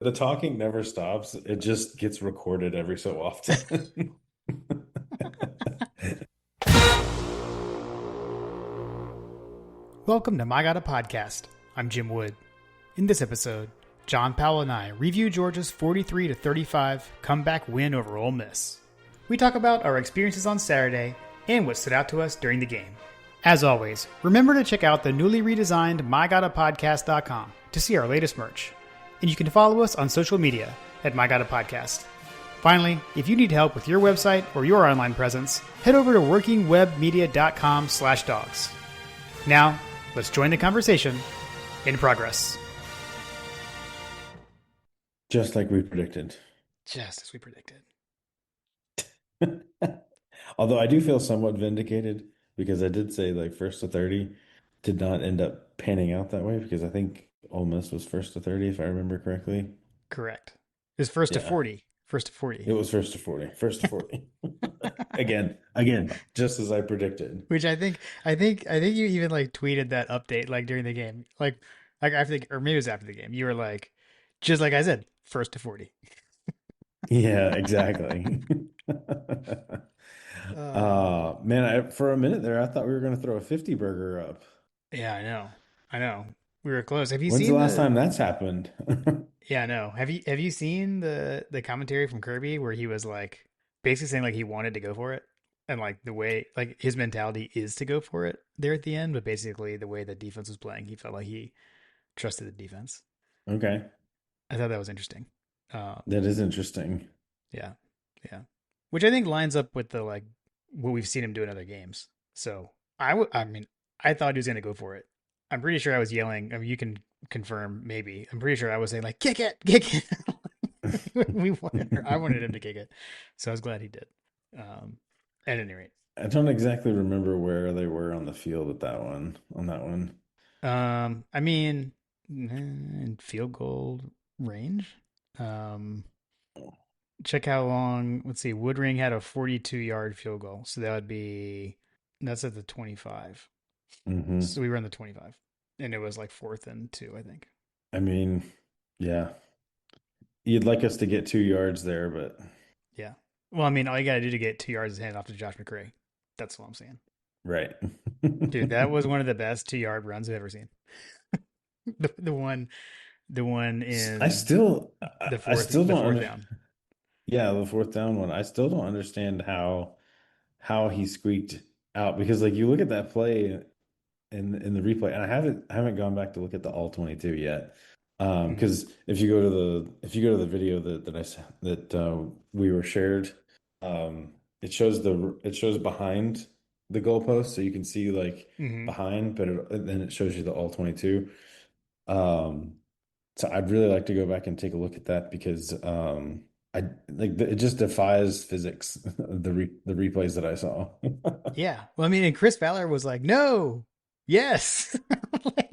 The talking never stops. It just gets recorded every so often. Welcome to My God a Podcast. I'm Jim Wood. In this episode, John Powell and I review Georgia's 43-35 comeback win over Ole Miss. We talk about our experiences on Saturday and what stood out to us during the game. As always, remember to check out the newly redesigned MyGottaPodcast.com to see our latest merch. And you can follow us on social media at MyGottaPodcast. Finally, if you need help with your website or your online presence, head over to workingwebmedia.com/dogs. Now, let's join the conversation in progress. Just like we predicted. Just as we predicted. Although I do feel somewhat vindicated because I did say like first to 30 did not end up panning out that way because I think Ole Miss was first to 30 if I remember correctly. Correct. It was first to Yeah, 40. First to 40. it was first to 40. First to 40. Again, just as I predicted. Which I think you even like tweeted that update like during the game. Like after the, or maybe it was after the game. You were like, just like I said, first to 40. Yeah, exactly. Uh, Man, for a minute there, I thought we were going to throw a 50 burger up. yeah, I know. I know. We were close. Have you When's the seen last the time that's happened? Yeah, I know. Have you seen the commentary from Kirby where he was like basically saying like he wanted to go for it and like the way like his mentality is to go for it there at the end, but basically the way the defense was playing, he felt like he trusted the defense. Okay, I thought that was interesting. Um, that is interesting. yeah, yeah, which I think lines up with the like what we've seen him do in other games. So I mean, I thought he was gonna go for it. I'm pretty sure I was yelling. I mean, you can confirm maybe. I'm pretty sure I was saying like kick it. I wanted him to kick it, so I was glad he did. Um, at any rate, I don't exactly remember where they were on the field at that one, on that one. I mean, in field goal range. Um, check how long. Let's see. Woodring had a 42-yard field goal, so that's at the 25. So Hmm. we were on the 25, and it was like 4th and 2, I think. I mean, yeah, you'd like us to get 2 yards there, but Yeah. Well, I mean, all you got to do to get 2 yards is hand it off to Josh McCray. That's what I'm saying. right. Dude, that was one of the best 2-yard runs I've ever seen. The one I in still, the I fourth still the don't fourth under, down. yeah, the fourth down one. I still don't understand how he squeaked out because like you look at that play in the replay, and I haven't gone back to look at the all 22 yet. Mm-hmm. Because if you go to the video that we were shared, it shows behind the goalpost, so you can see like Mm-hmm. behind, but then it shows you the all 22. Um, so I'd really like to go back and take a look at that because I like it just defies physics the replays that I saw. Yeah. Well, I mean, and Chris Fowler was like, "No, yes." Like,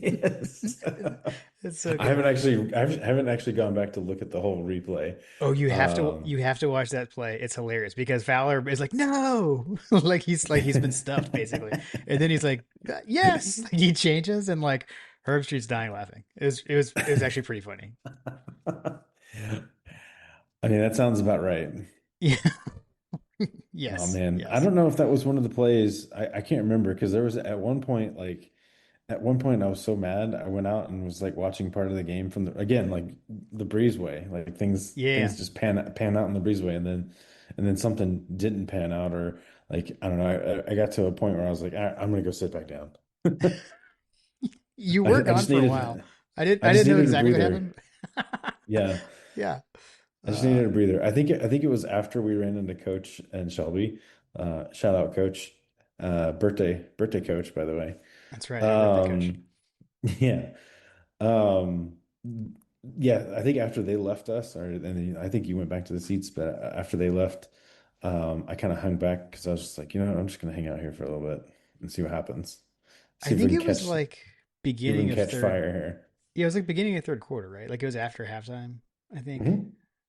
Yes. it's so I good. haven't actually gone back to look at the whole replay. Oh, you have to Um, you have to watch that play. It's hilarious because Fowler is like, "No," like he's been stuffed basically, and then he's like, "Yes." Like he changes and like Herb Street's dying laughing. It was actually pretty funny. I mean, that sounds about right. Yeah. Oh Yes. man, I Yes. don't know if that was one of the plays. I can't remember because there was at one point I was so mad I went out and was like watching part of the game from the again like the breezeway, like things Yeah. just pan out in the breezeway, and then something didn't pan out, or like I don't know. I got to a point where I was like, I'm gonna go sit back down. You I, were I gone just for a while. needed I didn't I I just didn't know needed a exactly what breather. happened. Yeah. Yeah. I just Uh needed a breather. I think it was after we ran into Coach and Shelby. Shout out Coach. Birthday Coach, by the way. that's right. Happy birthday, coach. Um, yeah. Um, yeah, I think after they left us, and then I think you went back to the seats, but after they left, I kind of hung back because I was just like, I'm just gonna hang out here for a little bit and see what happens. I See if we think can it was catch see like if we beginning can of catch third. fire here. Yeah, it was like beginning of third quarter, right? Like it was after halftime, I think. Hmm.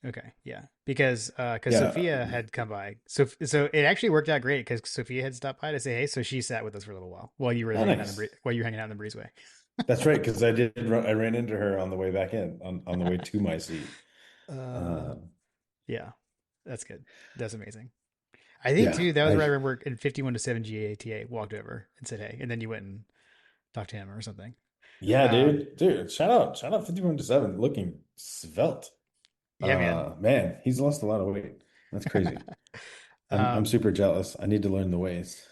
Okay, yeah, because Yeah. Sophia had come by, so it actually worked out great because Sophia had stopped by to say hey, so she sat with us for a little while while you were Oh, hanging out nice. while you were hanging out in the breezeway. That's right, because I ran into her on the way back in, on the way to my seat. Uh, Uh, yeah, that's good. That's amazing. I think yeah, too, that was where I remember in 51 to 7 GATA walked over and said, hey, and then you went and talked to him or something. yeah, Um, dude, shout out 51 to 7, looking svelte. yeah, man. Man, he's lost a lot of weight. That's crazy. I'm um, super jealous. I need to learn the ways.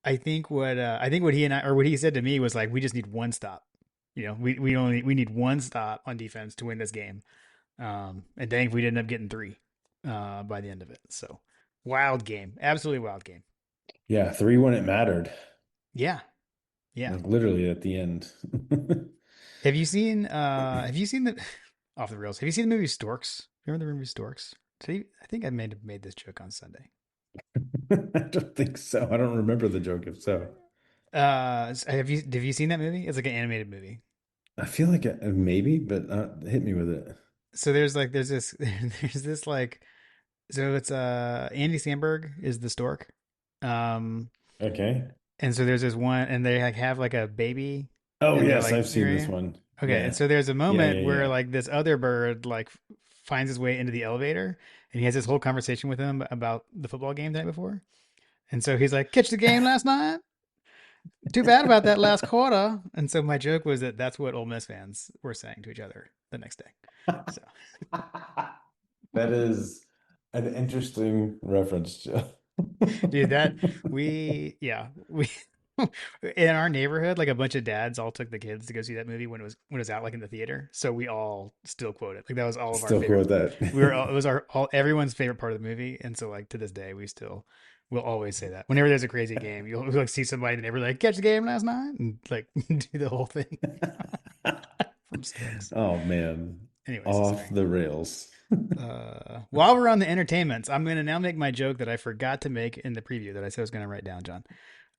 I think what he and I or what he said to me was like, we just need one stop. You know, we need one stop on defense to win this game. And dang, if we didn't end up getting three by the end of it. So wild game, absolutely wild game. Yeah, three when it mattered, Yeah, yeah. like literally at the end. Have you seen the off the rails? Have you seen the movie Storks? Remember the movie Storks? See, I think I made this joke on Sunday. I don't think so. I don't remember the joke if so. Have you seen that movie? It's like an animated movie. I feel like maybe, but hit me with it. So there's this there's this like so it's Andy Samberg is the stork. Um Okay. and so there's this one and they like have like a baby Oh, in their yes, like I've seen this area. one. Okay, and Yeah. so there's a Yeah, moment yeah, where yeah. like this other bird like finds his way into the elevator and he has this whole conversation with him about the football game the night before. And so he's like, "Catch the game last night? Too bad about that last quarter." And so my joke was that that's what Ole Miss fans were saying to each other the next day. So, That is an interesting reference, Joe. dude, that we in our neighborhood, like a bunch of dads all took the kids to go see that movie when it was out like in the theater. So we all still quote it. Like that was all of our Still cool favorite. with that. We were all, it was our all everyone's favorite part of the movie, and so like to this day we still will always say that. Whenever there's a crazy game, you'll like see somebody in the neighborhood like catch the game last night and like do the whole thing from Storks. Oh man, Anyways, off sorry. the rails. While we're on the entertainments, I'm going to now make my joke that I forgot to make in the preview that I said I was going to write down, John.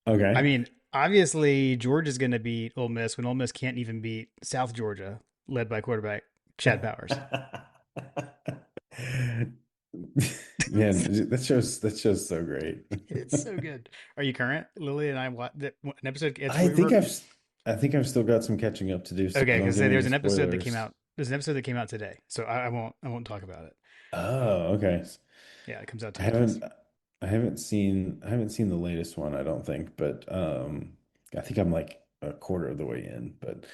I Okay. mean, obviously, Georgia's going to beat Ole Miss when Ole Miss can't even beat South Georgia, led by quarterback Chad Powers. Man, that show's so great. It's so good. Are you current? Lily and I watched an episode. It's I we think were I've still got some catching up to do, so okay don't because give me there's any an episode that came spoilers. out. There's an episode that came out today, so I won't talk about it. Oh, okay. Yeah, it comes out I today. haven't I haven't seen the latest one, I don't think, but I think I'm like a quarter of the way in. But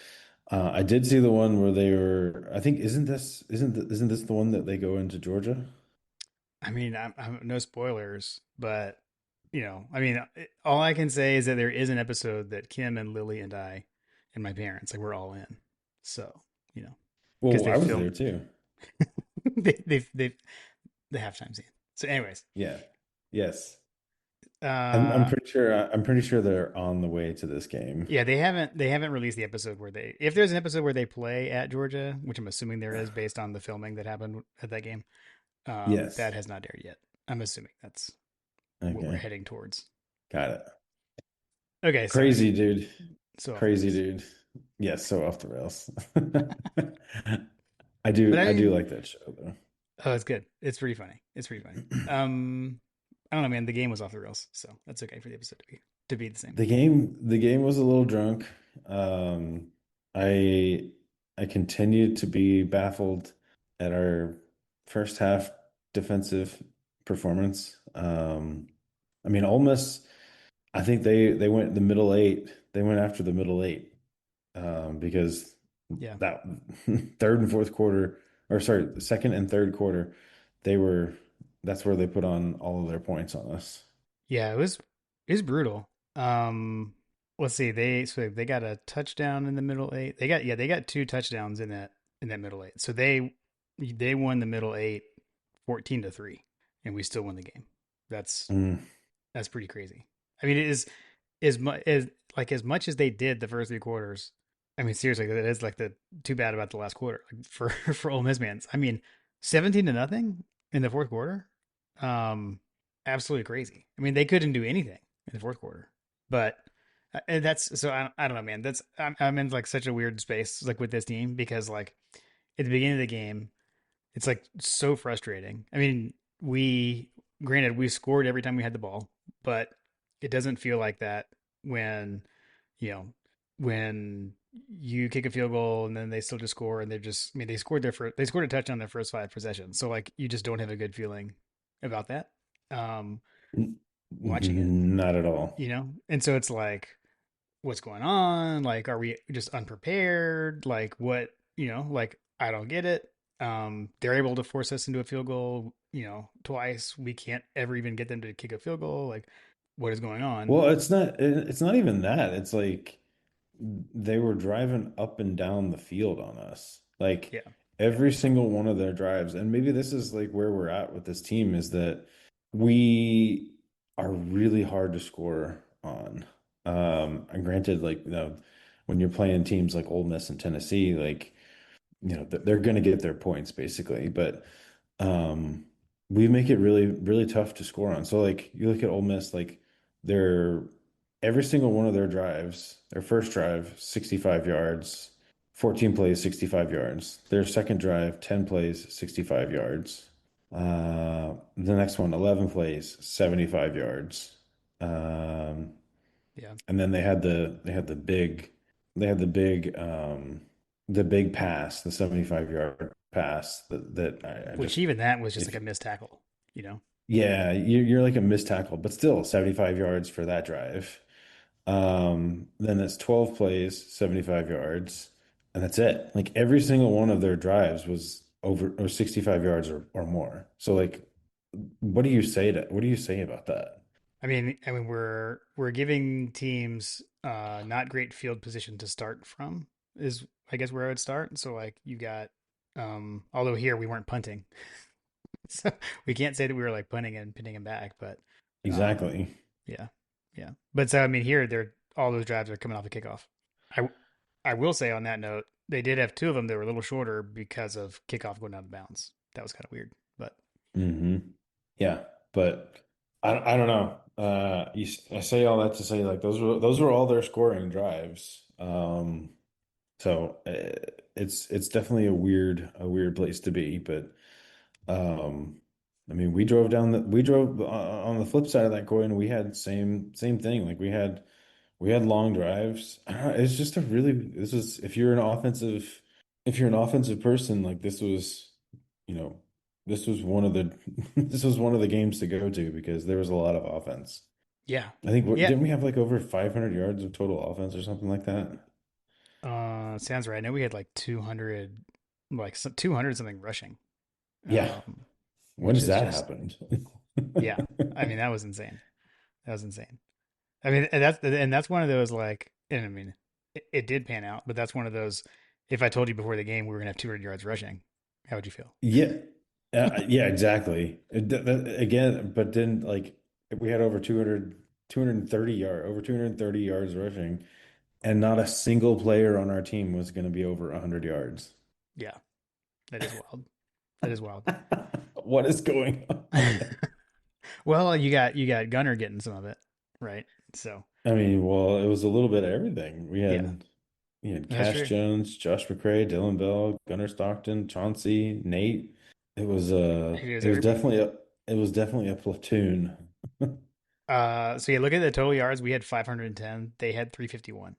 I did see the one where they were, I think isn't this the one that they go into Georgia? I mean, I'm no spoilers, but I mean, all I can say is that there is an episode that Kim and Lily and I and my parents, like, we're all in. So, because Well, they I was there filmed too. they the halftime scene. So, anyways, Yeah. Yes. uh, I'm pretty sure they're on the way to this game. yeah, they haven't released the episode where they if there's an episode where they play at Georgia, which I'm assuming there is based on the filming that happened at that game. That Yes. has not aired yet. I'm assuming that's what we're Okay. heading towards. Got it. Okay, sorry. Crazy dude. So off the Crazy rails. dude. Yes, so off the rails. But I I do mean, like that show though. oh, it's good. It's pretty funny. It's pretty funny. I don't know, man. The game was off the rails, so that's okay for the episode to be the same. The game was a little drunk. Um, I I continued to be baffled at our first half defensive performance. I mean, Ole Miss, I think they went the middle eight. They went after the middle eight because Yeah, that third and fourth quarter, or sorry, the second and third quarter, they were that's where they put on all of their points on us. yeah. It was brutal. Let's see. They got a touchdown in the middle eight. They got two touchdowns in that middle eight. So they won the middle eight 14-3, and we still won the game. That's Mm, that's pretty crazy. I mean, it is as much as they did the first three quarters. I mean, seriously, that is like the too bad about the last quarter like, for for Ole Miss fans. I mean, 17-0 in the fourth quarter, um, absolutely crazy. I mean, they couldn't do anything in the fourth quarter, but and that's so I don't know, man. I'm in like such a weird space like with this team because like at the beginning of the game it's like so frustrating. I mean, granted we scored every time we had the ball, but it doesn't feel like that when, you know, when you kick a field goal and then they still just score and they're just, I mean, they scored a touchdown their first five possessions. So like you just don't have a good feeling about that. Um, Watching it, Not at all. And so it's like, what's going on? Like, are we just unprepared? Like, what, like, I don't get it. They're able to force us into a field goal, twice. We can't ever even get them to kick a field goal. Like, what is going on? Well, it's not even that. It's like they were driving up and down the field on us. Like Yeah. Yeah. every single one of their drives, and maybe this is like where we're at with this team is that we are really hard to score on. And granted, like, when you're playing teams like Ole Miss and Tennessee, like, they're going to get their points basically, but um, we make it really, really tough to score on. So like you look at Ole Miss, like they're every single one of their drives, their first drive, 65 yards, 14 plays, 65 yards. Their second drive, 10 plays, 65 yards. The next one, 11 plays, 75 yards. Um, Yeah. and then they had the big pass, the 75-yard pass that I Which just even that was just like if a missed tackle. yeah, you're like a missed tackle, but still 75 yards for that drive. Then that's 12 plays, 75 yards, and that's it. Like every single one of their drives was over or 65 yards or more. So like what do you say about that? I mean, we're giving teams not great field position to start from is I guess where I would start. So like you got although here we weren't punting. So we can't say that we were like punting and pinning him back, but um Exactly. yeah. Yeah. But so I mean here they're all those drives are coming off the kickoff. I I will say on that note, they did have two of them that were a little shorter because of kickoff going out of bounds. That was kind of weird. But hmm Yeah, but I don't know. I say all that to say like those were all their scoring drives. So it's definitely a weird place to be. But I mean, we drove on the flip side of that coin. We had same thing. Like we had long drives. I don't know, it's just a really this was if you're an offensive person, like you know, this was one of the this was one of the games to go to because there was a lot of offense. yeah. I think Yeah. didn't we have like over 500 yards of total offense or something like that? Sounds right. I know we had like 200, 200 something rushing, Yeah. which When's is that just, happened? yeah. I mean, that was insane. That was insane. I mean, and that's one of those like, and I mean, it did pan out, but that's one of those. If I told you before the game we were gonna have 200 yards rushing, how would you feel? Yeah. Yeah, exactly. Again, but then like we had over 230 yards rushing, and not a single player on our team was going to be over 100 yards. Yeah, that is wild. That is wild. What is going on? Well, you got Gunner getting some of it, right? So I mean, well, it was a little bit of everything. We yeah, had we had that's Cash true. Jones, Josh McCray, Dylan Bell, Gunnar Stockton, Chauncey, Nate. It was He was it was everybody. definitely a it was definitely a platoon. So yeah, look at the total yards. We had 510. They had 351.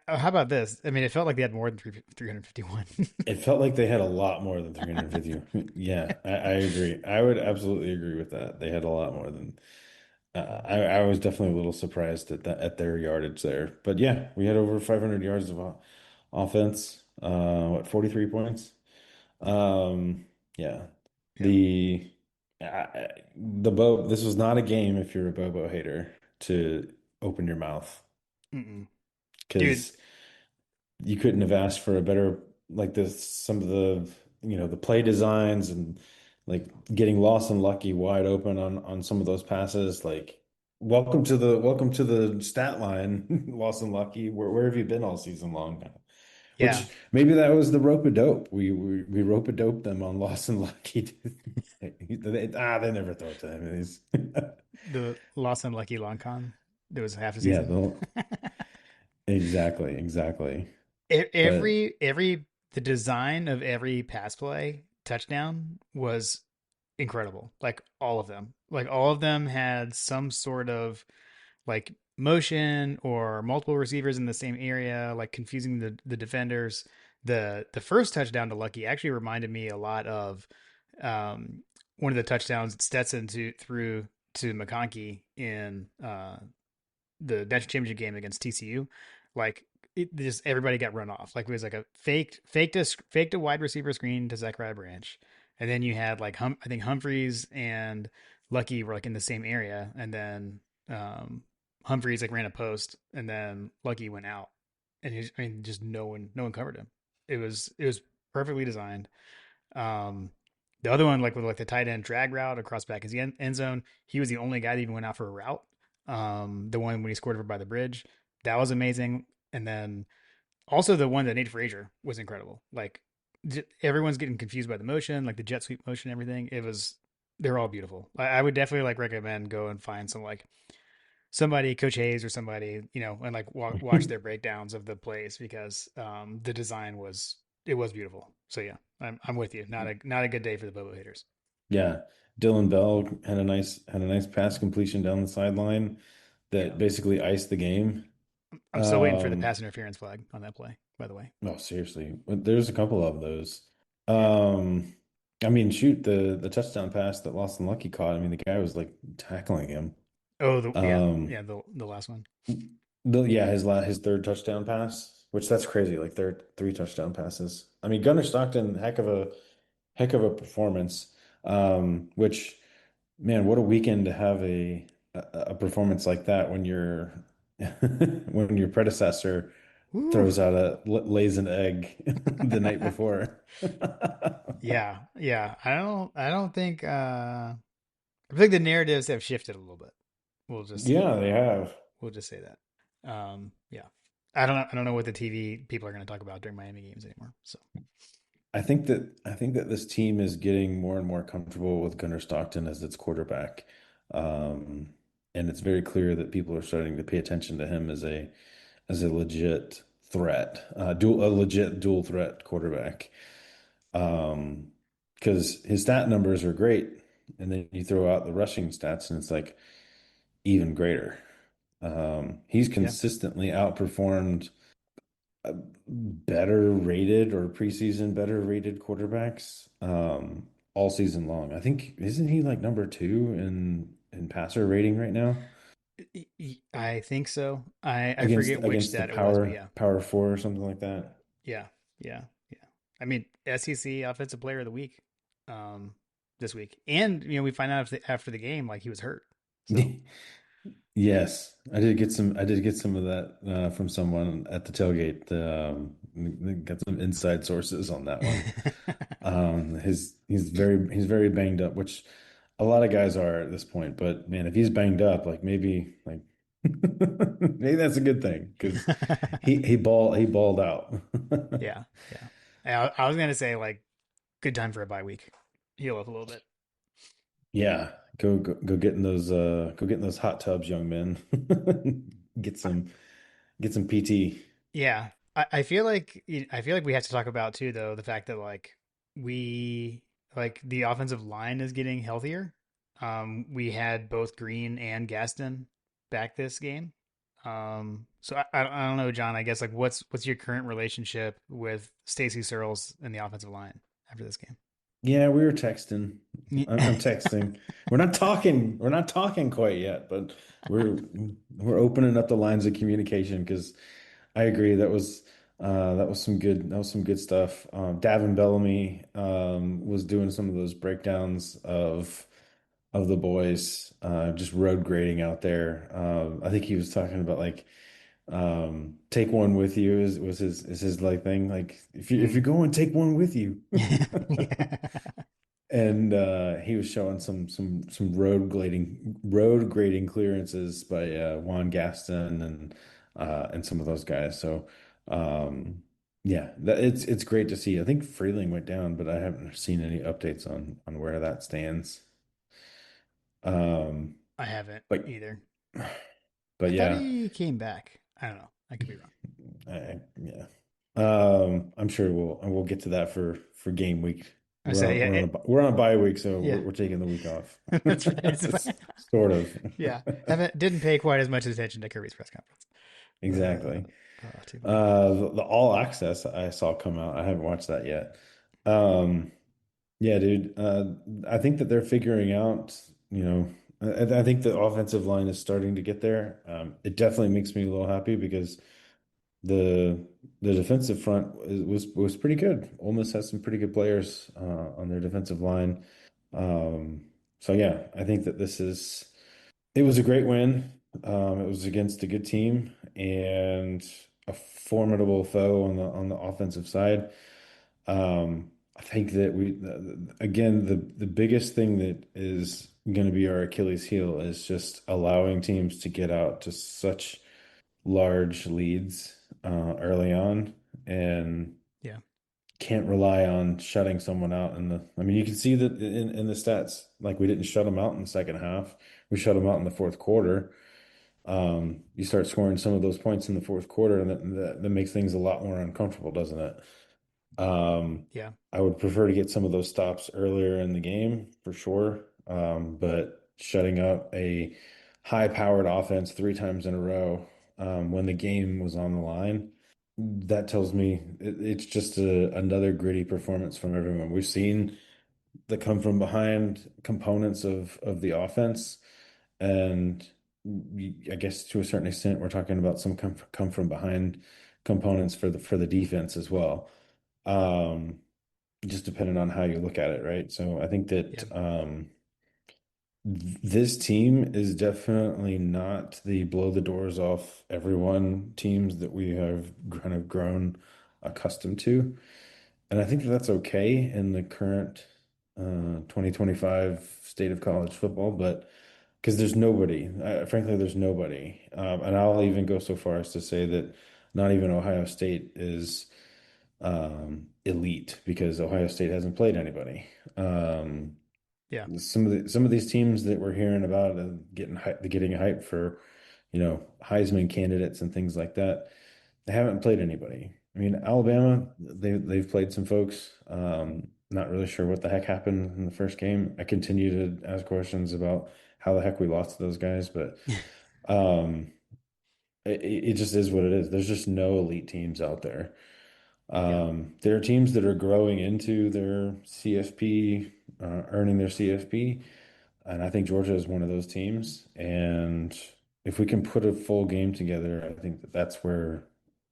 How about this? I mean, it felt like they had more than 351. It felt like they had a lot more than 350. Yeah, I agree. I would absolutely agree with that. They had a lot more than I was definitely a little surprised at that at their yardage there. But yeah, we had over 500 yards of offense. 43 points? Yeah. Yeah. The the Bo this was not a game if you're a Bobo hater to open your mouth Mm-mm. Dude, because you couldn't have asked for a better like this some of the play designs and like getting lost and lucky wide open on some of those passes like welcome to the stat line lost and lucky where have you been all season long now yeah. which maybe that was the rope a dope we rope a dope them on lost and lucky they never throw it to him The loss and lucky long con. There was half a yeah season. exactly but Every the design of every pass play touchdown was incredible. Like all of them. Like all of them had some sort of like motion or multiple receivers in the same area, like confusing the defenders. The first touchdown to Lucky actually reminded me a lot of um, one of the touchdowns that Stetson threw to McConkey in the national championship game against TCU. Like it just everybody got run off. Like it was like a faked a wide receiver screen to Zachariah Branch, and then you had like I think Humphreys and Lucky were like in the same area, and then um, Humphreys like ran a post, and then Lucky went out, and I mean just no one covered him. It was perfectly designed. Um, the other one, like with like the tight end drag route across back his end zone, he was the only guy that even went out for a route. The one when he scored over by the bridge, that was amazing. And then also the one that Nate Frazier was incredible. Like everyone's getting confused by the motion, like the jet sweep motion, everything. They're all beautiful. I would definitely like recommend go and find some like somebody, Coach Hayes or somebody, and like watch their breakdowns of the plays because the design was beautiful. So yeah, I'm with you. Not a good day for the Bobo haters. Yeah, Dylan Bell had a nice pass completion down the sideline Yeah, that basically iced the game. I'm still waiting for the Um, pass interference flag on that play. By the way, oh, seriously, there's a couple of those. yeah. Um, I mean, shoot, the touchdown pass that Lawson Lucky caught. I mean, the guy was like tackling him. Oh, yeah, Um, yeah. The last one. yeah, his third touchdown pass, which that's crazy, like three touchdown passes. I mean, Gunnar Stockton, heck of a performance. Which man, what a weekend to have a performance like that when your when your predecessor Woo. throws out lays an egg the night before. Yeah, yeah. I don't think. I think the narratives have shifted a little bit. We'll just Yeah, they have. we'll just say that. Yeah. I don't know what the TV people are going to talk about during Miami games anymore. So I think that this team is getting more and more comfortable with Gunnar Stockton as its quarterback. Um, and it's very clear that people are starting to pay attention to him as a legit threat, a legit dual threat quarterback. Um, because his stat numbers are great, and then you throw out the rushing stats, and it's like even greater. He's yeah, consistently outperformed better rated or preseason better rated quarterbacks all season long. I think isn't he like number two in passer rating right now I think so. I forget which against the stat it was, but yeah, power four or something like that. yeah, yeah, yeah. I mean, SEC Offensive Player of the Week, um, this week, and we find out after the game like he was hurt. So Yes, I did get some of that from someone at the tailgate. Got some inside sources on that one. He's very banged up, which a lot of guys are at this point. But man, if he's banged up, like maybe like maybe that's a good thing because he balled out. yeah, yeah. I was gonna say like good time for a bye week, heal up a little bit. Yeah, go get in those hot tubs, young men. Get some get some PT. Yeah, I feel like we have to talk about too, though, the fact that we like the offensive line is getting healthier. We had both Green and Gaston back this game. So I don't know, John. I guess like what's your current relationship with Stacy Searles and the offensive line after this game? Yeah, we were texting. I'm texting. We're not talking quite yet, but we're we're opening up the lines of communication because I agree that was some good stuff. Davin Bellamy was doing some of those breakdowns of the boys just road grading out there. I think he was talking about like take one with you is his like thing. Like if you're Mm. going, take one with you. Yeah. And he was showing some road grading clearances by Juan Gaston and some of those guys. So yeah, it's great to see. I think Freeling went down, but I haven't seen any updates on where that stands. Um, I haven't but either. I but thought yeah, he came back. I don't know. I could be wrong. yeah. I'm sure we'll get to that for game week. I say, yeah, We're on a bye week, so yeah, we're taking the week off. that's right. Sort of. Yeah, haven't didn't pay quite as much attention to Kirby's press conference. Exactly. Too funny. The All Access I saw come out. I haven't watched that yet. Um, yeah, dude. I think that they're figuring out, I think the offensive line is starting to get there. It definitely makes me a little happy because the the defensive front was pretty good. Ole Miss has some pretty good players on their defensive line. Um, so yeah, I think that it was a great win. It was against a good team and a formidable foe on the offensive side. I think that again, the biggest thing that is going to be our Achilles heel is just allowing teams to get out to such large leads early on and Yeah, can't rely on shutting someone out I mean, you can see that in the stats, like we didn't shut them out in the second half. We shut them out in the fourth quarter. You start scoring some of those points in the fourth quarter, and that makes things a lot more uncomfortable, doesn't it? yeah, I would prefer to get some of those stops earlier in the game for sure. But shutting up a high-powered offense three times in a row when the game was on the line, that tells me it's just another gritty performance from everyone. We've seen the come from behind components of the offense, and I guess to a certain extent, we're talking about some come from behind components for the defense as well. Um, just depending on how you look at it, right? So I think yeah, that this team is definitely not the blow the doors off everyone teams that we have kind of grown accustomed to. And I think that that's okay in the current 2025 state of college football, but because there's nobody, frankly, there's nobody. And I'll even go so far as to say that not even Ohio State is elite because Ohio State hasn't played anybody. Um, yeah, some of these teams that we're hearing about getting hype for, Heisman candidates and things like that, they haven't played anybody. I mean, Alabama, they've played some folks. Not really sure what the heck happened in the first game. I continue to ask questions about how the heck we lost to those guys, but um, it just is what it is. There's just no elite teams out there. yeah, There are teams that are growing into their CFP, earning their CFP, and I think Georgia is one of those teams. And if we can put a full game together, I think that that's where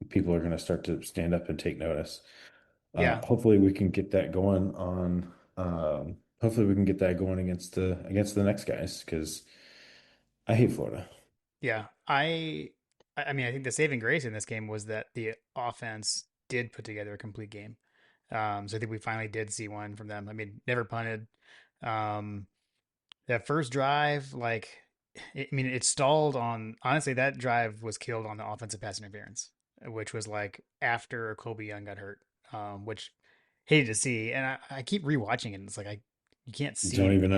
people are going to start to stand up and take notice. yeah, Hopefully, we can get that going on. Hopefully, we can get that going against the next guys because I hate Florida. yeah. I mean, I think the saving grace in this game was that the offense did put together a complete game. So I think we finally did see one from them. I mean, never punted. Um, that first drive, like, I mean, it stalled on. Honestly, that drive was killed on the offensive pass interference, which was like after Colby Young got hurt, which hated to see. And I keep rewatching it, and it's like you can't see anything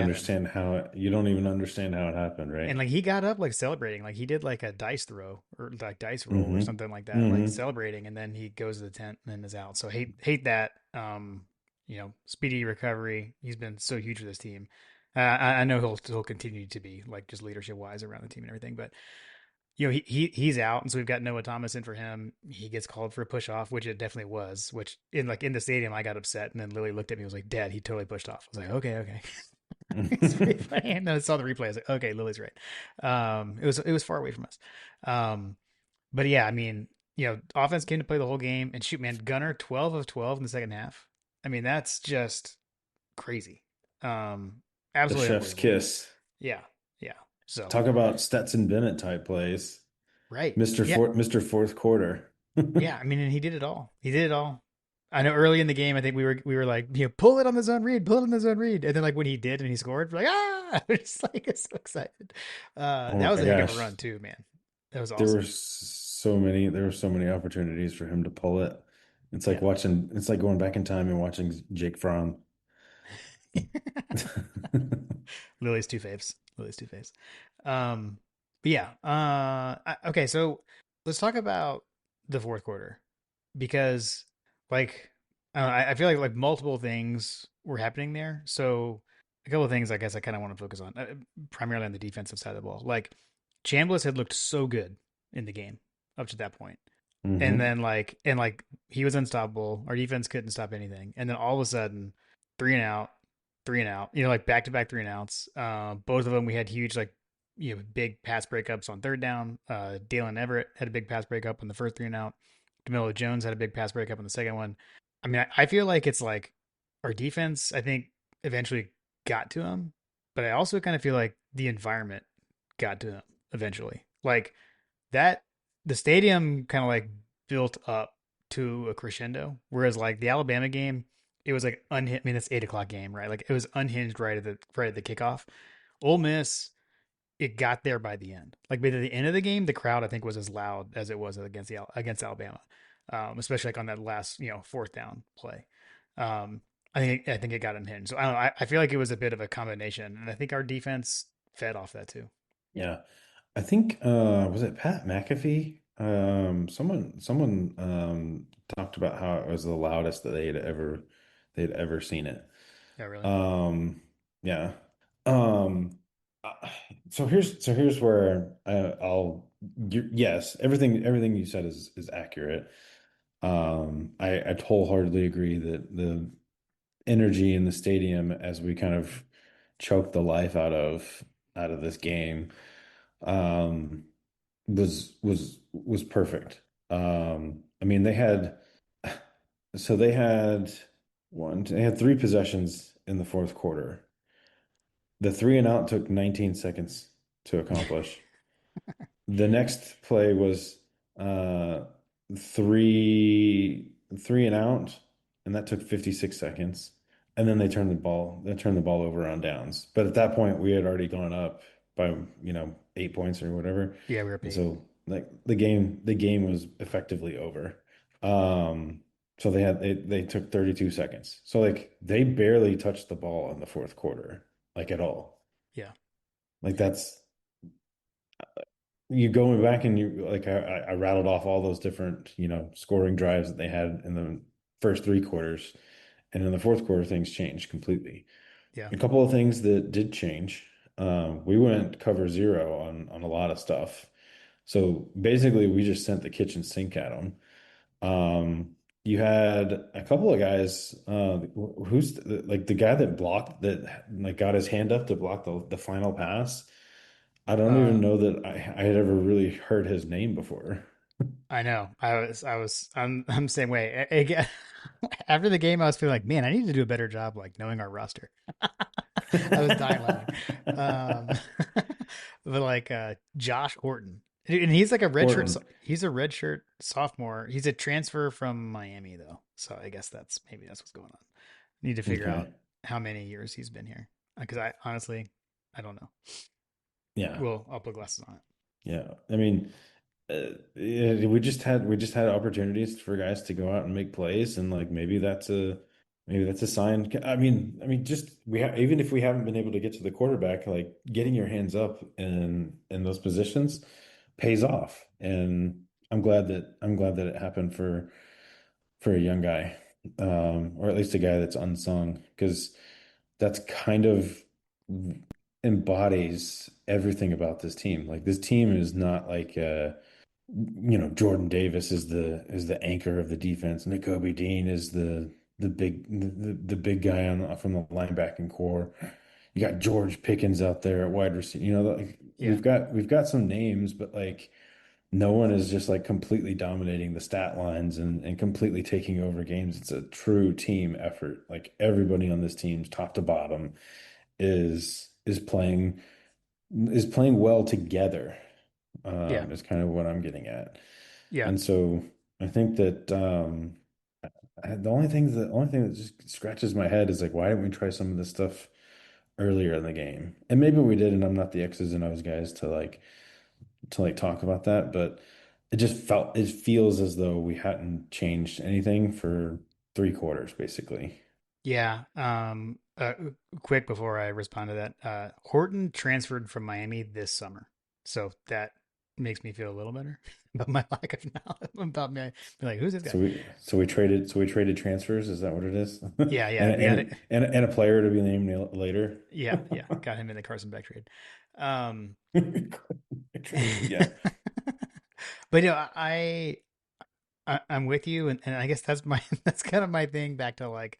happen. You don't even understand how it happened, And right? like he got up like celebrating, like he did like a dice throw or like dice roll or Mm-hmm. something like that, like Mm-hmm. celebrating, and then he goes to the tent and then is out. So hate that. Speedy recovery. He's been so huge for this team. I know he'll continue to be like just leadership wise around the team and everything, but he's out, and so we've got Noah Thomas in for him. He gets called for a push off, which it definitely was. Which in the stadium, I got upset, and then Lily looked at me and was like, "Dad, he totally pushed off." I was like, "Okay, okay." It's pretty funny. And then I saw the replay. I was like, okay, Lily's right. It was far away from us. Um, but yeah, I mean, offense came to play the whole game, and shoot, man, Gunner 12 of 12 in the second half. I mean, that's just crazy. The Absolutely chef's unbelievable. kiss. Yeah, yeah. So Talk about Stetson Bennett type plays. right, yeah, Mr. Fourth Quarter. yeah. I mean, and he did it all. He did it all. I know early in the game, I think we were like, pull it on the zone read, pull it on the zone read, and then like when he did and he scored, we're like, ah, it's like so excited. Oh That was my a heck of a gosh. run too, man. That was awesome. There were so many opportunities for him to pull it. Yeah, It's like going back in time and watching Jake Fromm. Lily's two faves. Lily's two faves. Um, but yeah. Okay, so let's talk about the fourth quarter because, like, I feel like multiple things. were happening there. So a couple of things I guess I kind of want to focus on, primarily on the defensive side of the ball. Like Chambliss had looked so good in the game up to that point. And Hmm. then like he was unstoppable. Our defense couldn't stop anything. And then all of a sudden, three and out, three and out. Like back to back three and outs. Both of them we had huge like big pass breakups on third down. Dalen Everett had a big pass breakup on the first three and out. Camilo Jones had a big pass breakup on the second one. I mean, I feel like it's like our defense. I think eventually got to him, but I also kind of feel like the environment got to him eventually. Like that the stadium kind of like built up to a crescendo, whereas like the Alabama game, it was like unhinged. I mean, that's 8 o'clock game, right? Like it was unhinged right at the kickoff. Ole Miss, it got there by the end. Like by the end of the game, the crowd I think was as loud as it was against Alabama, especially like on that last fourth down play. Um, I think it got unhinged. So I don't know. I feel like it was a bit of a combination, and I think our defense fed off that too. Yeah. I think was it Pat McAfee? Someone talked about how it was the loudest that they'd ever seen it. Yeah, really. Um yeah. Um uh, so here's where yes, everything you said is accurate. I wholeheartedly agree that the energy in the stadium as we kind of choked the life out of this game um was perfect. I mean they had three possessions in the fourth quarter. The three and out took 19 seconds to accomplish. The next play was uh three three and out, and that took 56 seconds. And then they turned the ball over on downs. But at that point we had already gone up by, 8 points or whatever. Yeah, we were And paid. so like the game was effectively over. So they took 32 seconds. So like they barely touched the ball in the fourth quarter, like at all. Yeah, Like yeah. that's you going back and you like I rattled off all those different scoring drives that they had in the first three quarters, and in the fourth quarter things changed completely. Yeah. A couple of things that did change. We went cover zero on a lot of stuff, so basically we just sent the kitchen sink at them. You had a couple of guys. Like the guy that blocked that like got his hand up to block the final pass. I don't even Um, know that I had ever really heard his name before. I know. I'm the same way. After the game, I was feeling like, man, I need to do a better job, like knowing our roster. I was dying laughing. Um, but like Josh Horton, and he's like a redshirt. Horton. He's a redshirt sophomore. He's a transfer from Miami though, so I guess maybe that's what's going on. Need to figure out Okay. how many years he's been here because I honestly I don't know. Yeah. Well, I'll put glasses on it. Yeah. I mean, yeah, we just had opportunities for guys to go out and make plays, and like maybe that's a sign. I mean, just even if we haven't been able to get to the quarterback, like getting your hands up in those positions pays off, and I'm glad that it happened for a young guy, or at least a guy that's unsung, because that's kind of embodies everything about this team. Like this team is not like Jordan Davis is the anchor of the defense. N'Kobe Dean is the big guy from the linebacking core. You got George Pickens out there at wide receiver. Like Yeah, we've got some names, but like no one is just like completely dominating the stat lines and completely taking over games. It's a true team effort. Like everybody on this team, top to bottom, is is playing is playing well together. yeah, Is kind of what I'm getting at. yeah, And so I think that the only thing that just scratches my head is like, why didn't we try some of this stuff earlier in the game? And maybe we did, and I'm not the X's and O's guys to talk about that, but it feels as though we hadn't changed anything for three quarters, basically. yeah. Quick before I respond to that, Horton transferred from Miami this summer, so that makes me feel a little better about my lack of knowledge about me. Be like, who's this guy? So we traded transfers. Is that what it is? Yeah, And yeah, we got it. and a player to be named later. Yeah, yeah, got him in the Carson Beck trade. Um, Yeah. but I'm with you, and I guess that's my that's kind of my thing. Back to like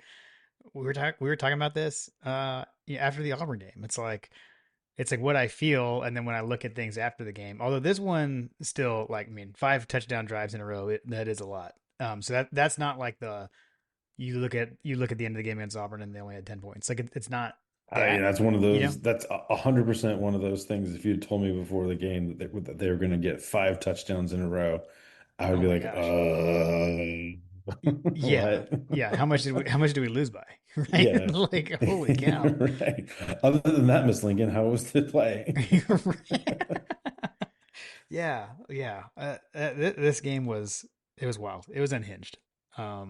we were talking about this yeah, after the Auburn game. It's like what I feel, and then when I look at things after the game. Although this one still like I mean 5 touchdown drives in a row, that is a lot. So that's not like the you look at the end of the game against Auburn and they only had 10 points. Like it's not Yeah, that, that's one of you know. those. That's 100% one of those things. If you had told me before the game that they were going to get 5 touchdowns in a row, I would Oh be my like, gosh. Yeah, what? yeah. How much do we lose by? Right? Yeah, Like holy cow. right. Other than that, Miss Lincoln, how was the play? Yeah, yeah. This game was it was wild. It was unhinged. I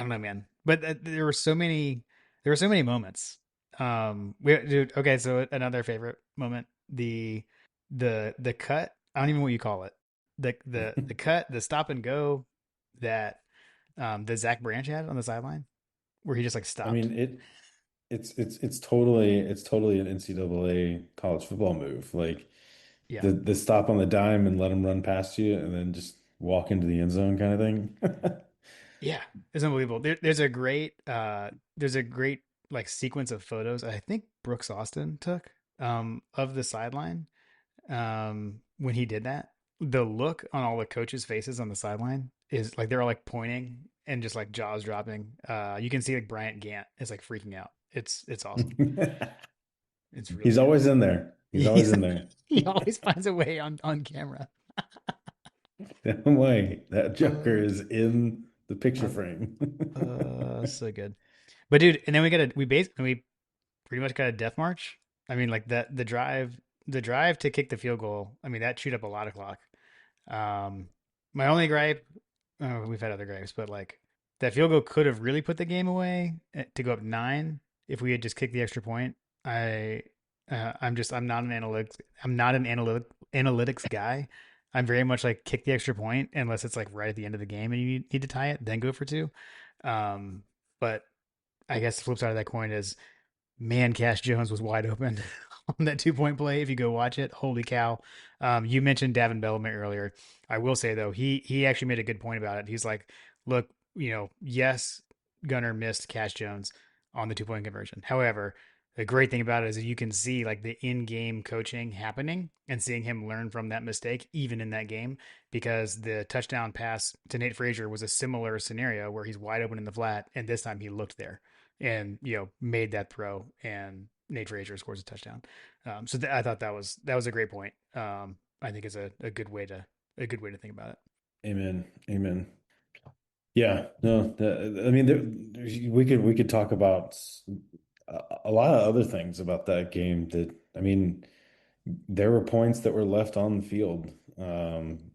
don't know, man. But there were so many moments. Dude. Okay, so another favorite moment the cut. I don't even know what you call it. The cut, the stop and go that that Zach Branch had on the sideline where he just like I stopped. mean, it's totally an NCAA college football move. Like Yeah, the stop on the dime and let him run past you, and then just walk into the end zone kind of thing. yeah, it's unbelievable. There's a great like sequence of photos. I think Brooks Austin took of the sideline when he did that. The look on all the coaches' faces on the sideline is like they're all like pointing and just like jaws dropping. You can see like Bryant Gant is like freaking out. It's awesome. It's really He's good. always in there. He's always He's in there. he always finds a way on camera. Damn way, that Joker Uh, is in the picture uh, frame. so good. But dude, and then we pretty much got a death march. I mean, like that the drive to kick the field goal. I mean, that chewed up a lot of clock. Um, my only gripe, we've had other gripes, but like that field goal could have really put the game away to go up 9 if we had just kicked the extra point. I, I'm not an analytics guy. I'm very much like kick the extra point unless it's like right at the end of the game and you need to tie it, then go for 2. Um, but I guess the flip side of that coin is man, Cash Jones was wide open on that 2 point play. If you go watch it, holy cow! You mentioned Davin Bellamy earlier. I will say though, he actually made a good point about it. He's like, look, yes, Gunner missed Cash Jones on the 2 point conversion. However, the great thing about it is that you can see like the in-game coaching happening and seeing him learn from that mistake even in that game because the touchdown pass to Nate Frazier was a similar scenario where he's wide open in the flat and this time he looked there and made that throw, and Nate Frazier scores a touchdown. So I thought that was a great point. I think is a good way to think about it. Amen. Amen. Yeah, no, I mean, we could talk about a lot of other things about that game. That I mean, there were points that were left on the field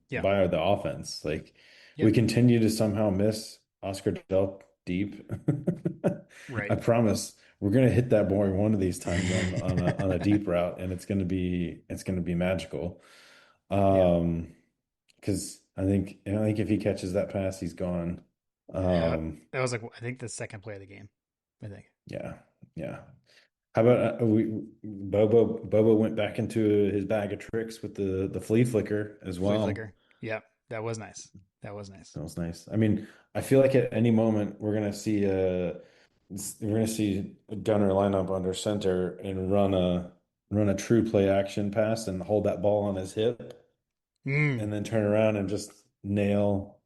Yeah. by the offense. Like we Yep. continue to somehow miss Oscar Delp deep. Right. I promise we're gonna hit that boy one of these times on a deep route, and it's gonna be magical. Yeah. Um, because I think if he catches that pass, he's gone. Um, That was like I think the second play of the game. I think yeah, yeah. How about we Bobo went back into his bag of tricks with the flea flicker as flea well. flicker. Yep. That was nice. That was nice. That was nice. I mean, I feel like at any moment we're gonna see a gunner line up under center and run a true play action pass and hold that ball on his hip Mm, and then turn around and just nail.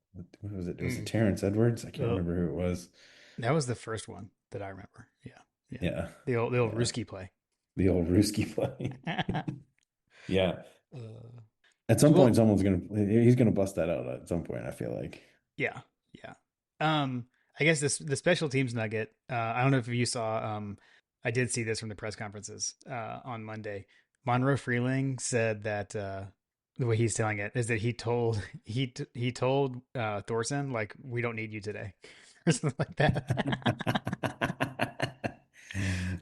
What was it? Was it mm. Terrence Edwards? I can't Well, remember who it was. that was the first one that I remember. Yeah. Yeah. Yeah, The old yeah. Ruski play. The old Ruski play. Yeah. uh, At some point, well, he's gonna bust that out at some point, I feel like. yeah, yeah. I guess the special teams nugget. I don't know if you saw. I did see this from the press conferences on Monday. Monroe Freeling said that the way he's telling it is that he told Thorson like we don't need you today or something like that.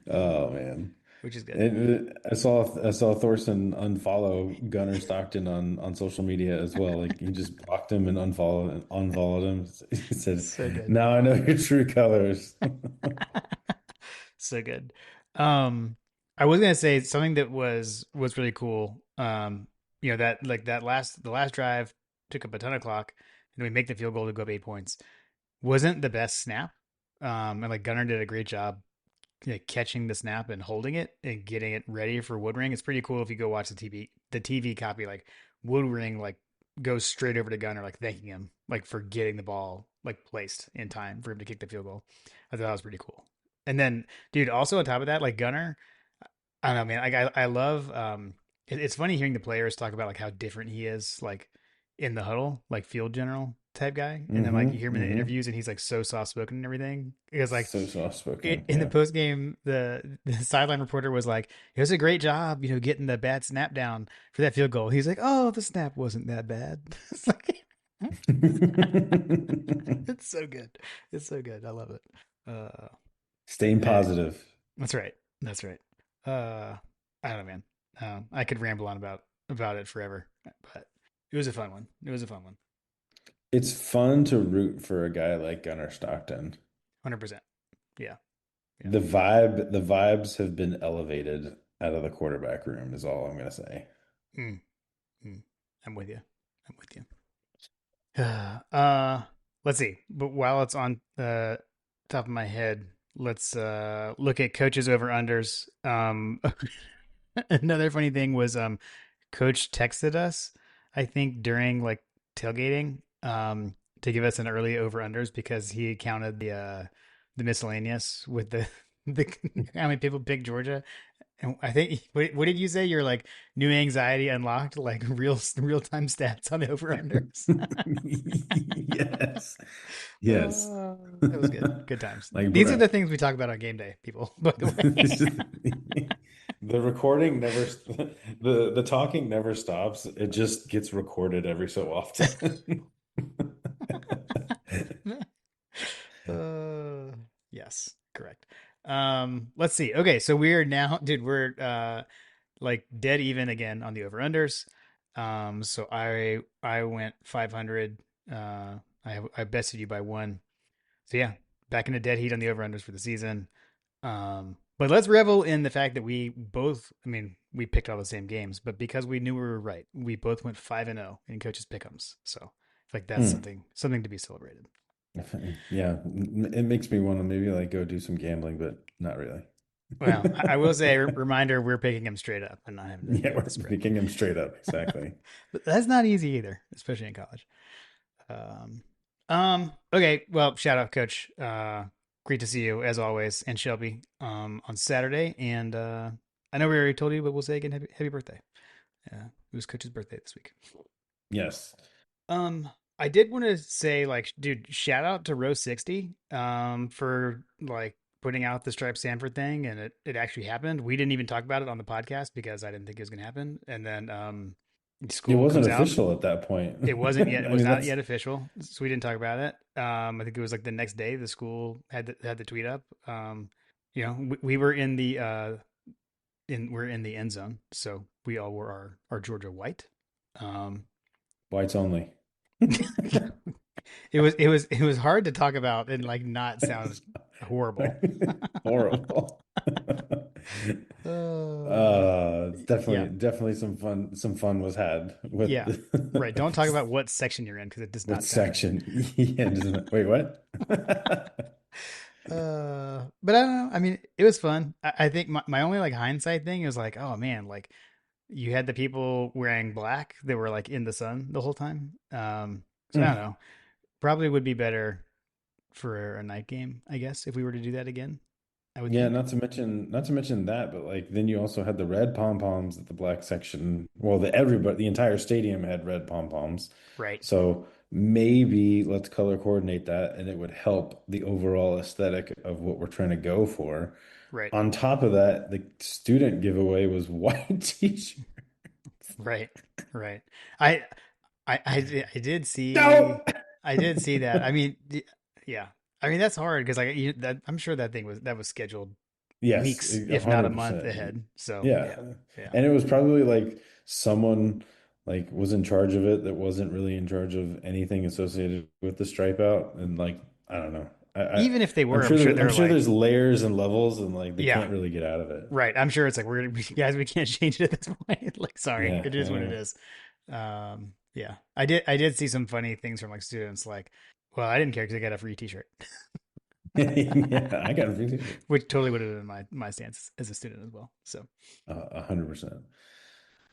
Oh man. which is good. And I saw Thorson unfollow Gunnar Stockton on social media as well. Like he just blocked him and unfollowed him. He said, So good. "Now I know your true colors." So good. Um, I was gonna say something that was really cool. That like the last drive took up a ton of clock, and we make the field goal to go up 8 points. Wasn't the best snap. And like Gunnar did a great job catching the snap and holding it and getting it ready for Woodring. It's pretty cool if you go watch the TV copy. Like Woodring like goes straight over to Gunnar, like thanking him like for getting the ball like placed in time for him to kick the field goal. I thought that was pretty cool. And then, dude, also on top of that, like Gunnar, I don't know, man. Like I love. It's funny hearing the players talk about like how different he is, like in the huddle, like field general type guy, and then like you hear him in the Mm-hmm. interviews, and he's like so soft spoken and everything. Because like So soft spoken. in the Yeah. post game, the sideline reporter was like, "It was a great job, getting the bad snap down for that field goal." He's like, "Oh, the snap wasn't that bad." It's like it's so good. It's so good. I love it. Uh, Staying eh, positive. that's right. That's right. Uh, I don't know, man. I could ramble on about it forever, but it was a fun one. It was a fun one. It's fun to root for a guy like Gunnar Stockton. 100%. Yeah. Yeah. The vibes have been elevated out of the quarterback room is all I'm gonna say. Mm, mm. I'm with you. I'm with you. Uh, let's see. But while it's on the top of my head, let's look at coaches over unders. Another funny thing was coach texted us, I think during like tailgating, to give us an early over unders because he counted the miscellaneous with the the how many people picked Georgia. And I think what did you say? You're like new anxiety unlocked, like real time stats on the over unders. Yes. Yes. It was good. Good times. Like, These are bro, the things we talk about on game day, people, by the it's way. just the recording never the talking never stops. It just gets recorded every so often. uh, yes, correct. Let's see. Okay, so we're now, dude, we're like dead even again on the over unders. So I went 500. I bested you by one. So yeah, back into dead heat on the over unders for the season. But let's revel in the fact that we both, I mean, we picked all the same games, but because we knew we were right, we both went 5-0 in coaches pick'ems. So I feel like that's Hmm. something to be celebrated. Yeah, it makes me want to maybe like go do some gambling, but not really. Well, I will say, reminder, we're picking them straight up and not having to Yeah, deal with we're the spread. picking him straight up. Exactly. But that's not easy either, especially in college. Okay. Well, shout out, Coach. Great to see you as always, and Shelby on Saturday. And I know we already told you, but we'll say again, happy birthday. It was Coach's birthday this week. Yes. Um, I did want to say, like, dude, shout out to Row 60 for like putting out the Stripe Sanford thing, and it actually happened. We didn't even talk about it on the podcast because I didn't think it was gonna happen. And then It school wasn't comes out. official at that point. It wasn't yet. It I was mean, not that's yet official, so we didn't talk about it. I think it was like the next day the school had the tweet up. We were in the we're in the end zone, so we all wore our Georgia white. Um, whites only. it was hard to talk about and like not sound horrible. Horrible. Uh, Definitely, yeah, definitely some fun was had with yeah, right. Don't talk about what section you're in because it does with not sound good. section. Yeah, wait, what? But I don't know. I mean, it was fun. I think my only like hindsight thing is like, oh man, like you had the people wearing black that were like in the sun the whole time. So I don't know. Probably would be better for a night game, I guess, if we were to do that again. I would Yeah, think. not to mention that, but like then you also had the red pom poms at the black section. Well, the entire stadium had red pom poms. Right. So maybe let's color coordinate that, and it would help the overall aesthetic of what we're trying to go for. Right. On top of that, the student giveaway was white t-shirt. Right. Right. I I did see No. that. I mean, yeah. I mean that's hard because like that I'm sure that was scheduled Yes, weeks, if not a month 100%. ahead. So Yeah. yeah, yeah. And it was probably like someone like was in charge of it that wasn't really in charge of anything associated with the stripe out. And like, I don't know. Even if they I'm were, I'm sure sure I'm they're sure like, there's layers and levels and like they yeah, can't really get out of it. right. I'm sure it's like guys, we can't change it at this point. Like, sorry, Yeah. it is what it is. Yeah, I did see some funny things from like students, like, well, I didn't care because I got a free T-shirt, Yeah, I got a free t-shirt. which totally would have been my stance as a student as well. So 100%.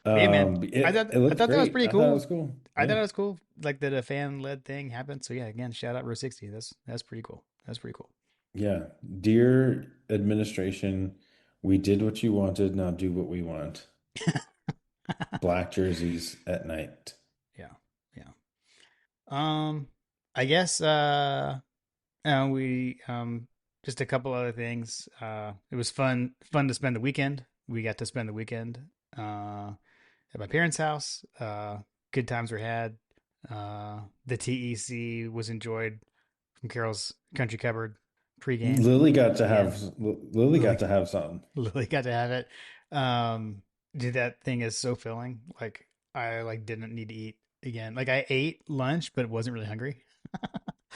yeah, man, It I thought it I looked thought that was great. pretty I thought it cool. was cool. I thought Yeah. it was cool, like that a fan led thing happened. So yeah, again, shout out Row 60. That's pretty cool. That's pretty cool. Yeah. Dear administration, we did what you wanted, now do what we want. Black jerseys at night. Yeah, yeah. Um, I guess we just a couple other things. It was fun to spend the weekend. We got to spend the weekend at my parents' house. Good times were had. The TEC was enjoyed from Carol's Country Cupboard pregame. Again, Lily got Lily to have something. Lily got to have it. Um, Dude, that thing is so filling. Like I like didn't need to eat again. Like I ate lunch, but wasn't really hungry.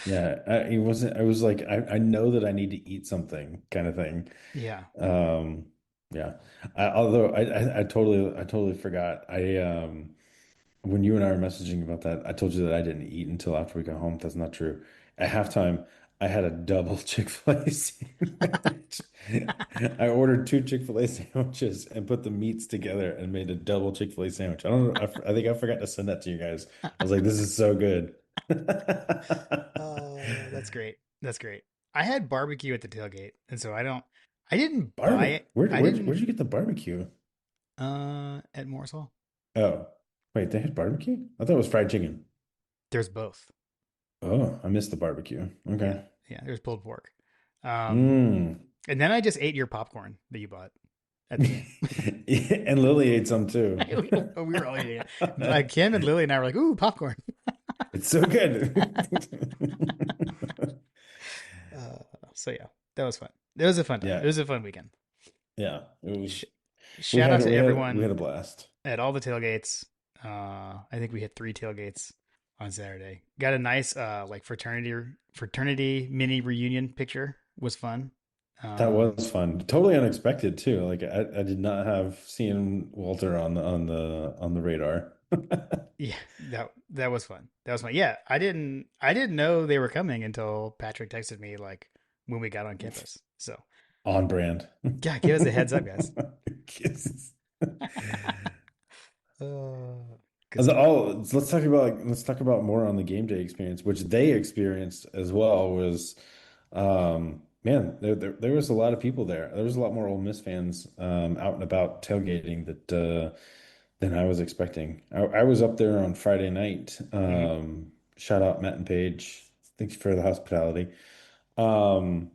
Yeah, it wasn't. I was like, I know that I need to eat something, kind of thing. Yeah. Um, yeah. Although I totally forgot. When you and I were messaging about that, I told you that I didn't eat until after we got home. That's not true. At halftime, I had a double Chick-fil-A sandwich. I ordered two Chick-fil-A sandwiches and put the meats together and made a double Chick-fil-A sandwich. I don't know. I think I forgot to send that to you guys. I was like, this is so good. Oh, that's great. That's great. I had barbecue at the tailgate, and so I didn't buy Barbecue. it. I Where'd didn't you get the barbecue? at Morris Hall. Oh, wait, they had barbecue? I thought it was fried chicken. There's both. Oh, I missed the barbecue. Yeah. Okay. Yeah, there's pulled pork. Um Mm. and then I just ate your popcorn that you bought at the game. And Lily ate some too. We were all eating it. Kim and Lily and I were like, "Ooh, popcorn." It's so good. Uh, so yeah, that was fun. It was a fun time. It Yeah, was a fun weekend. yeah. It Sh- was Shout out to we had everyone a blast. at all the tailgates. I think we hit 3 tailgates on Saturday. Got a nice like fraternity mini reunion picture. Was fun. That Um, was fun. Totally unexpected too. Like I did not have seeing Walter on the radar. yeah, that was fun. That was fun. Yeah, I didn't know they were coming until Patrick texted me like when we got on campus. So On brand. yeah, give us a heads up, guys. Kisses. Good stuff. Let's talk about more on the game day experience, which they experienced as well. Was man, there was a lot of people there. There was a lot more Ole Miss fans out and about tailgating that than I was expecting. I was up there on Friday night. Hmm. Shout out Matt and Paige. Thanks for the hospitality. Um,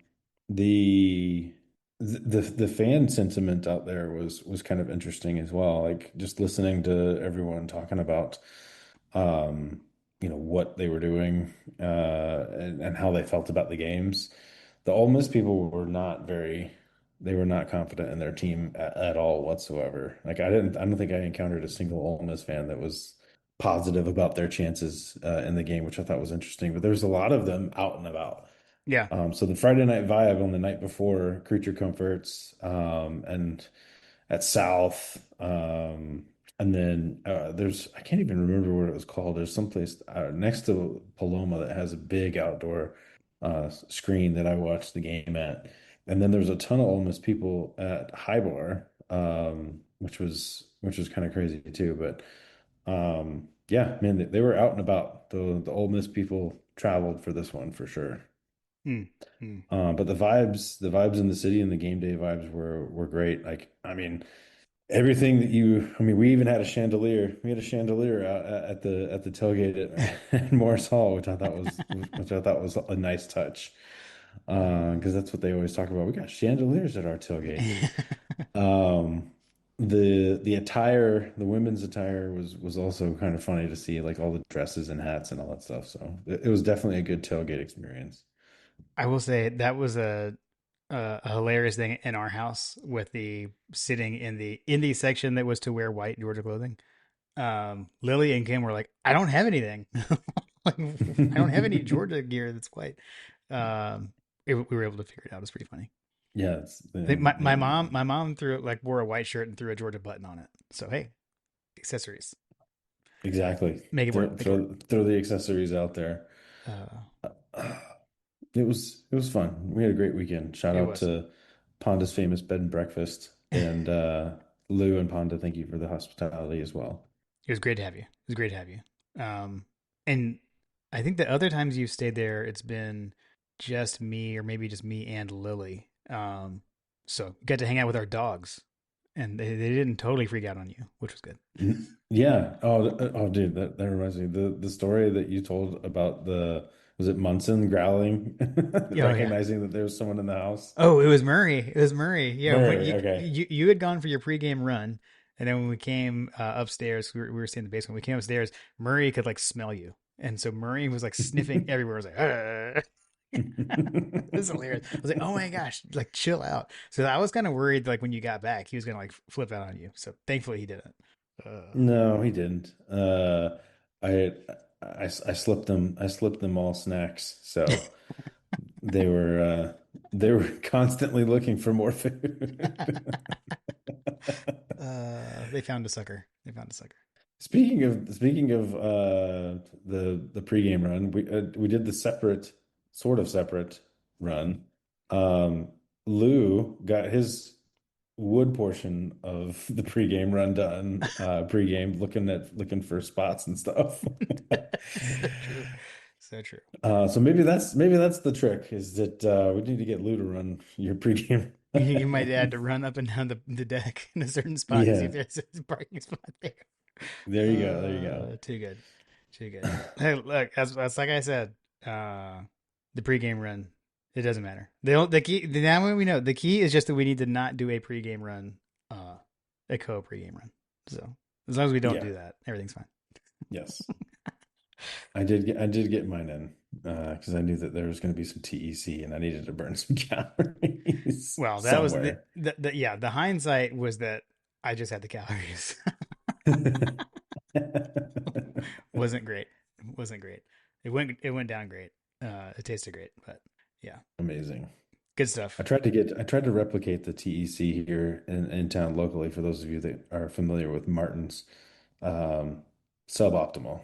the the fan sentiment out there was kind of interesting as well. Like just listening to everyone talking about um, what they were doing and how they felt about the games. The Ole Miss people were not very they were not confident in their team at all whatsoever. Like I don't think I encountered a single Ole Miss fan that was positive about their chances in the game, which I thought was interesting. But there's a lot of them out and about. Yeah. So the Friday night vibe on the night before, Creature Comforts, and at South, and then there's I can't even remember what it was called. There's someplace next to Paloma that has a big outdoor screen that I watched the game at, and then there's a ton of Ole Miss people at High Bar, which was kind of crazy too. But yeah, man, they were out and about. The Ole Miss people traveled for this one for sure. Mm. Mm. But the vibes in the city and the game day vibes were great. Like, I mean, everything that I mean, we even had a chandelier. We had a chandelier out at the tailgate at Morris Hall, which I thought was a nice touch. Because that's what they always talk about. We got chandeliers at our tailgate. Um, the attire, the women's attire was also kind of funny to see, like all the dresses and hats and all that stuff. So it was definitely a good tailgate experience. I will say that was a hilarious thing in our house with the sitting in the indie section that was to wear white Georgia clothing. Lily and Kim were like, I don't have anything. Like, I don't have any Georgia gear that's white. Um, we were able to figure it out. It's pretty funny. Yeah, I think my mom threw like wore a white shirt and threw a Georgia button on it. So hey, accessories, exactly. make it work, make it work. Throw the accessories out there. Uh, It was fun. We had a great weekend. Shout it out was. to Panda's famous bed and breakfast, and Lou and Panda. Thank you for the hospitality as well. It was great to have you. It was great to have you. And I think the other times you've stayed there, it's been just me, or maybe just me and Lily. So you got to hang out with our dogs, and they didn't totally freak out on you, which was good. Yeah. Oh, dude, that reminds me. The story that you told about was it Munson growling, Oh yeah. recognizing that there was someone in the house? Oh, it was Murray. It was Murray. Yeah, when Murray. you Okay. you you had gone for your pregame run, and then when we came upstairs, we were staying in the basement. When we came upstairs, Murray could like smell you, and so Murray was like sniffing everywhere. It was like, "Arr." It was hilarious. I was like, oh my gosh, like chill out. So I was kind of worried, like when you got back, he was gonna like flip out on you. So thankfully he didn't. No, he didn't. I I slipped them all snacks, so they were constantly looking for more food. They found a sucker. They found a sucker. Speaking of the pregame run, we did the sort of separate run. Um, Lou got his wood portion of the pregame run done. Pregame looking for spots and stuff. So true. So true. So maybe that's the trick is that we need to get Lou to run your pregame. You might add to run up and down the deck in a certain spot to see if Yeah, there's a parking spot there. there you go. There you go. Too good. Too good. Hey, look, as like I said, the pregame run, it doesn't matter. The key now we know the key is just that we need to not do a pregame run, a co-pregame run. So as long as we don't Yeah. do that, everything's fine. Yes. I did get mine in because I knew that there was going to be some TEC and I needed to burn some calories Well, that was somewhere. yeah, the hindsight was that I just had the calories. Wasn't great. Wasn't great. It went down great. It tasted great, but yeah, Amazing. good stuff. I tried to replicate the TEC here in town locally for those of you that are familiar with Martin's. Um, suboptimal.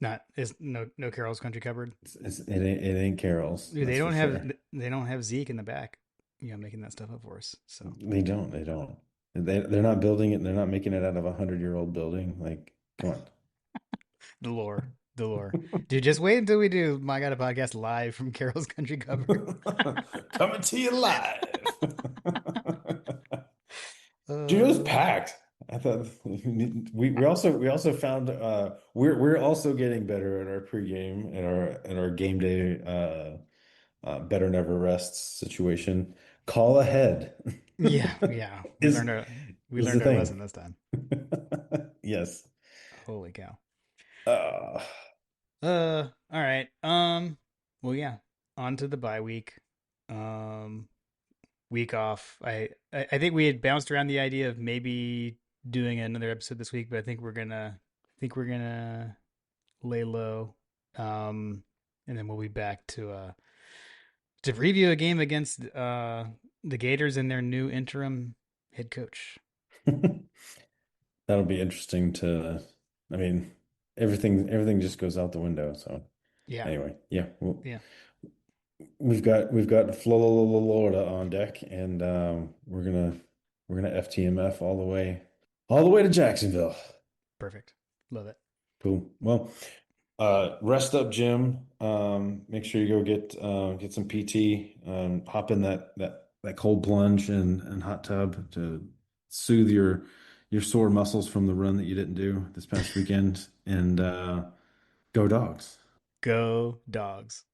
Not is no Carol's Country Cupboard. It ain't Carol's, Dude, that's for sure. they don't have Zeke in the back, making that stuff up for us. So They don't. They're not building it. They're not making it out of 100-year-old building. Like, come the lore, the lore. on. Dude, just wait until we do My God a podcast live from Carol's Country Cupboard. Coming to you live. Dude, it was uh, packed. I thought we also found we're also getting better at our pregame and our game day better never rests situation. Call ahead yeah, yeah. is We is the learned our thing. lesson this time. Yes. Holy cow. Uh, All right. Well, yeah. On to the bye week. Um, Week off. I think we had bounced around the idea of maybe doing another episode this week, but I think we're gonna lay low. Um, and then we'll be back to review a game against the Gators and their new interim head coach. that'll be interesting to, I mean, everything just goes out the window. So Yeah, anyway, yeah, yeah. we've got Florida on deck, and we're gonna FTMF all the way to Jacksonville. Perfect. Love it. Cool. Well, rest up, Jim. Make sure you go get some PT. Hop in that cold plunge and hot tub to soothe your sore muscles from the run that you didn't do this past weekend. And go dogs. Go dogs.